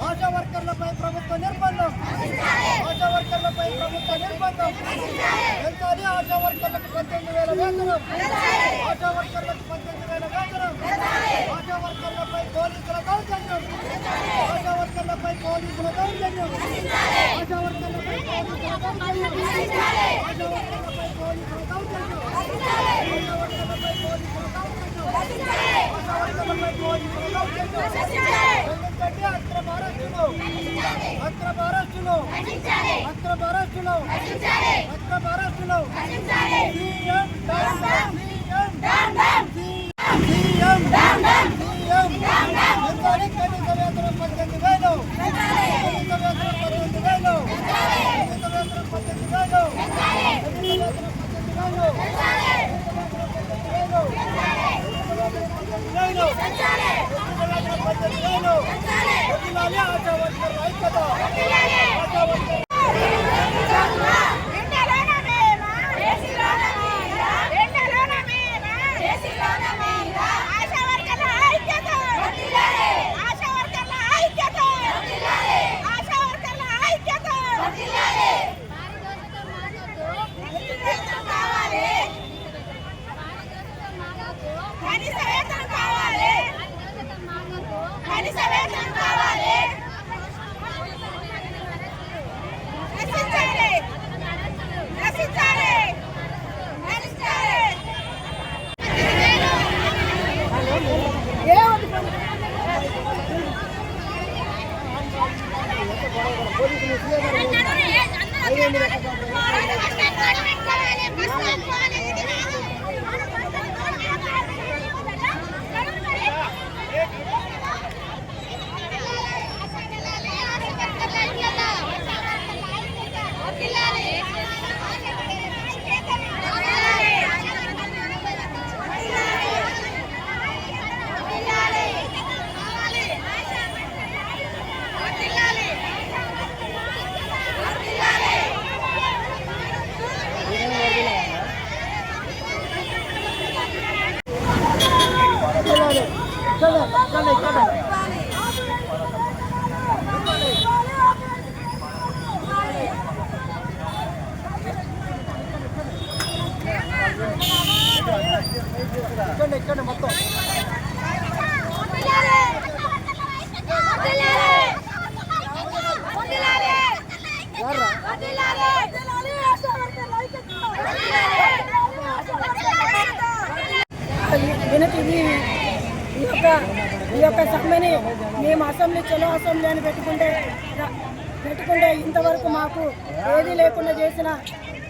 ఆశా వర్కర్లపై ప్రభుత్వ నిర్బంధం, ఆశా వర్కర్లపై ప్రభుత్వ నిర్బంధం పెంచాలి. ఆశా వర్కర్లకు 18,000 వేతనం, ఆశా వర్కర్లకు 18,000 వేతనం, ఆశా వర్కర్లపై పోలీసుల దౌర్జన్యం, ఆశా వర్కర్లపై పోలీసుల దౌర్జన్యం, ఆశా వర్కర్లపై పోలీసుల దౌర్జన్యం, ఆశా వర్కర్లపై పోలీసుల దౌర్జన్యం, ఆశా వర్కర్లపై పోలీసుల దౌర్జన్యం, ఆశా వర్కర్లపై పోలీసుల దౌర్జన్యం. అక్రమ అరెస్టులు, అక్రమ అరెస్టులు, అక్రమ అరెస్టులు, అక్రమ అరెస్టులు. ఇక్కడ మొత్తం వినతిది ఈ యొక్క సమ్మెని మేము అసెంబ్లీ చలో అసెంబ్లీ అని పెట్టుకుంటే ఇంతవరకు మాకు ఏదీ లేకుండా చేసిన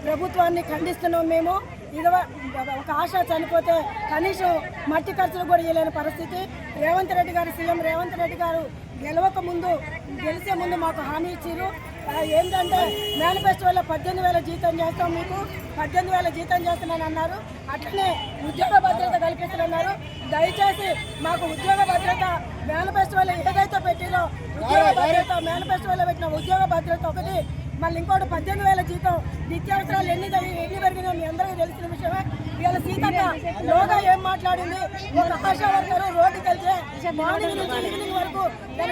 ప్రభుత్వాన్ని ఖండిస్తున్నాం. మేము ఒక ఆశ చనిపోతే కనీసం మట్టి ఖర్చులు కూడా ఇవ్వలేని పరిస్థితి. రేవంత్ రెడ్డి గారు, సీఎం రేవంత్ రెడ్డి గారు గెలిచే ముందు మాకు హామీ ఇచ్చారు. ఏంటంటే మేనిఫెస్టోలో 18,000 జీతం చేస్తాం, మీకు 18,000 జీతం చేస్తున్నాను అన్నారు. అట్లనే ఉద్యోగ భద్రత కల్పిస్తున్నారు. దయచేసి మాకు ఉద్యోగ భద్రత మేనిఫెస్టోలో ఏదైతే పెట్టిరో మేనిఫెస్టోలో పెట్టిన ఉద్యోగ భద్రత ఒకటి, మళ్ళీ ఇంకోటి 18,000 జీతం, నిత్యావసరాలు ఎన్ని పెరిగినా మీ అందరికీ తెలిసిన విషయమే. ఇవాళ సీతక్క లోగా ఏం మాట్లాడింది, ఒక ఆశా వర్కరు రోడ్డుకి వెళ్తే మార్నింగ్ నుంచి ఈవినింగ్ వరకు తన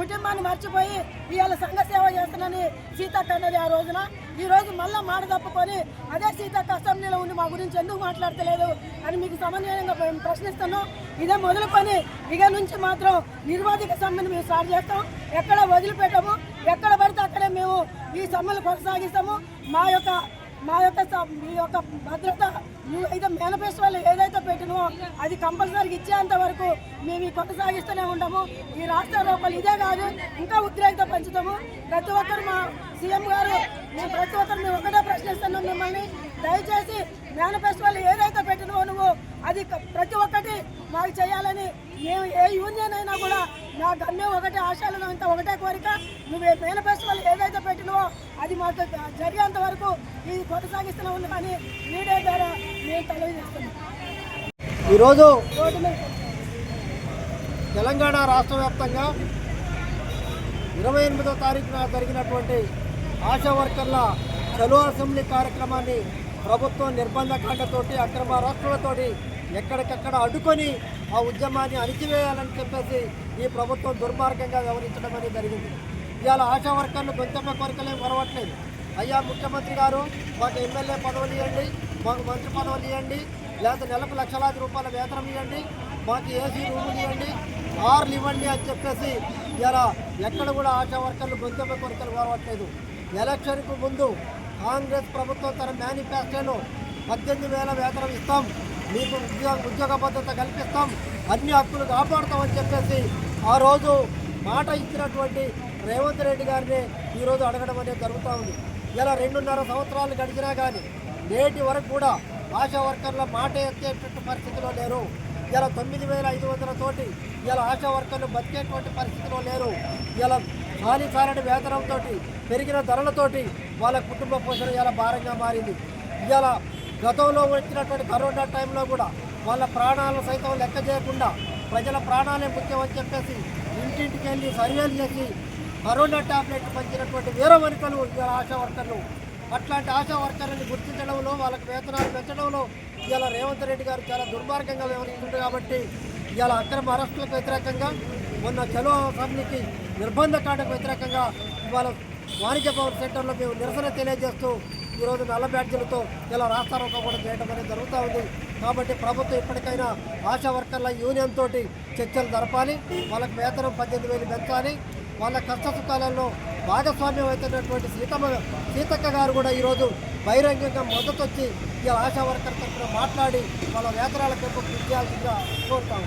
కుటుంబాన్ని మర్చిపోయి ఇవాళ సంఘ సేవ చేస్తున్నానని సీతక్క అన్నది ఆ రోజున. ఈ రోజు మళ్ళీ మాట తప్పుకొని అదే సీతక్క అసెంబ్లీలో ఉండి మా గురించి ఎందుకు మాట్లాడతలేదు అని మీకు సమన్వయంగా ప్రశ్నిస్తున్నాం. ఇదే మొదలు పని. ఇక నుంచి మాత్రం నిర్వాధిక సమ్మెను మేము స్టార్ట్ చేస్తాం. ఎక్కడ వదిలిపెట్టము, ఎక్కడ పడితే అక్కడే మేము ఈ సమ్మెలు కొనసాగిస్తాము. మా యొక్క భద్రత అయితే మేనిఫెస్టోలో ఏదైతే పెట్టినో అది కంపల్సరీగా ఇచ్చేంత వరకు మేము కొనసాగిస్తూనే ఉంటాము. ఈ రాష్ట్ర లోపల ఇదే కాదు, ఇంకా ఉద్రేకత పెంచుతాము. ప్రతి ఒక్కరు మా సీఎం గారు మేము ఒకటే ప్రశ్నిస్తున్నాం మిమ్మల్ని, దయచేసి మేనిఫెస్టోలో ఏదైతే పెట్టినో నువ్వు అది ప్రతి ఒక్కటి మాకు చేయాలని. మేము ఏ యూనియన్ అయినా కూడా నా గమ్యం ఒకటే, ఆశలు ఇంత ఒకటే కోరిక, నువ్వు మేనిఫెస్టోలో ఏదైతే పెట్టినవో అది మాకు జరిగేంత వరకు ఇది కొనసాగిస్తూనే ఉన్నామని మీడియా ద్వారా మేము తెలియజేస్తున్నాం. ఈరోజు తెలంగాణ రాష్ట్ర వ్యాప్తంగా 28వ తారీఖున జరిగినటువంటి ఆశా వర్కర్ల చలో అసెంబ్లీ కార్యక్రమాన్ని ప్రభుత్వం నిర్బంధ కాండతోటి, అక్రమ అరెస్టులతోటి ఎక్కడికక్కడ అడ్డుకొని ఆ ఉద్యమాన్ని అణిచివేయాలని చెప్పేసి ఈ ప్రభుత్వం దుర్మార్గంగా వ్యవహరించడం అనేది జరిగింది. ఇవాళ ఆశా వర్కర్లు గొంతెమ్మ కోరికలేం మరవట్లేదు. అయ్యా ముఖ్యమంత్రి గారు, మాకు ఎమ్మెల్యే పదవులు ఇవ్వండి, మాకు మంత్రి పదవులు ఇవ్వండి, లేకపోతే నెలకు లక్షలాది రూపాయల వేతనం ఇవ్వండి, మాకు ఏసీ రూములు ఇవ్వండి, కార్లు ఇవ్వండి అని చెప్పేసి ఇలా ఎక్కడ కూడా ఆశా వర్కర్లు గొంతెమ్మ కోరికలు మరవట్లేదు. ఎలక్షన్కు ముందు కాంగ్రెస్ ప్రభుత్వం తన మేనిఫెస్టోలో 18,000 వేతనం ఇస్తాం, మీకు ఉద్యోగ భద్రత కల్పిస్తాం, అన్ని హక్కులు కాపాడుతామని చెప్పేసి ఆ రోజు మాట ఇచ్చినటువంటి రేవంత్ రెడ్డి గారిని ఈరోజు అడగడం అనేది జరుగుతూ ఉంది. ఇలా 2.5 సంవత్సరాలు గడిచినా కానీ నేటి వరకు కూడా ఆశా వర్కర్ల మాట ఎత్తేటువంటి పరిస్థితిలో లేరు. ఇలా 9,500 తోటి ఇలా ఆశా వర్కర్లు బతికేటువంటి పరిస్థితిలో లేరు. ఇలా ఖాళీ వేతనంతో పెరిగిన ధరలతోటి వాళ్ళ కుటుంబ పోషణ ఇలా భారంగా మారింది. ఇలా గతంలో వచ్చినటువంటి కరోనా టైంలో కూడా వాళ్ళ ప్రాణాలను సైతం లెక్క చేయకుండా ప్రజల ప్రాణాలే ముఖ్యమని చెప్పేసి ఇంటింటికి వెళ్ళి సర్వేలు చేసి కరోనా టాబ్లెట్ పంచినటువంటి వీరవనితలు ఇలా ఆశా వర్కర్లు. అట్లాంటి ఆశా వర్కర్లని గుర్తించడంలో వాళ్ళకి వేతనాలు పెంచడంలో ఇలా రేవంత్ రెడ్డి గారు చాలా దుర్మార్గంగా వ్యవహరిస్తుంది. కాబట్టి ఇలా అక్రమ అరెస్టులకు వ్యతిరేకంగా మొన్న చలో అసెంబ్లీకి నిర్బంధ కాండకు వ్యతిరేకంగా ఇవాళ వాణిజ్య భవన్ సెంటర్లో మేము నిరసన తెలియజేస్తూ ఈరోజు నల్ల బ్యాడ్జీలతో ఇలా రాస్తారోకో కూడా చేయడం అనేది జరుగుతూ ఉంది. కాబట్టి ప్రభుత్వం ఇప్పటికైనా ఆశా వర్కర్ల యూనియన్ తోటి చర్చలు జరపాలి, వాళ్ళకి వేతనం 18,000 పెంచాలి. వాళ్ళ కష్ట సుఖాలలో భాగస్వామ్యం అవుతున్నటువంటి సీతక్క గారు కూడా ఈరోజు బహిరంగంగా మద్దతు వచ్చి ఇలా ఆశా వర్కర్ తరఫున మాట్లాడి వాళ్ళ వేతనాల పెంపు కృషి చేయాల్సిందిగా కోరుతాము.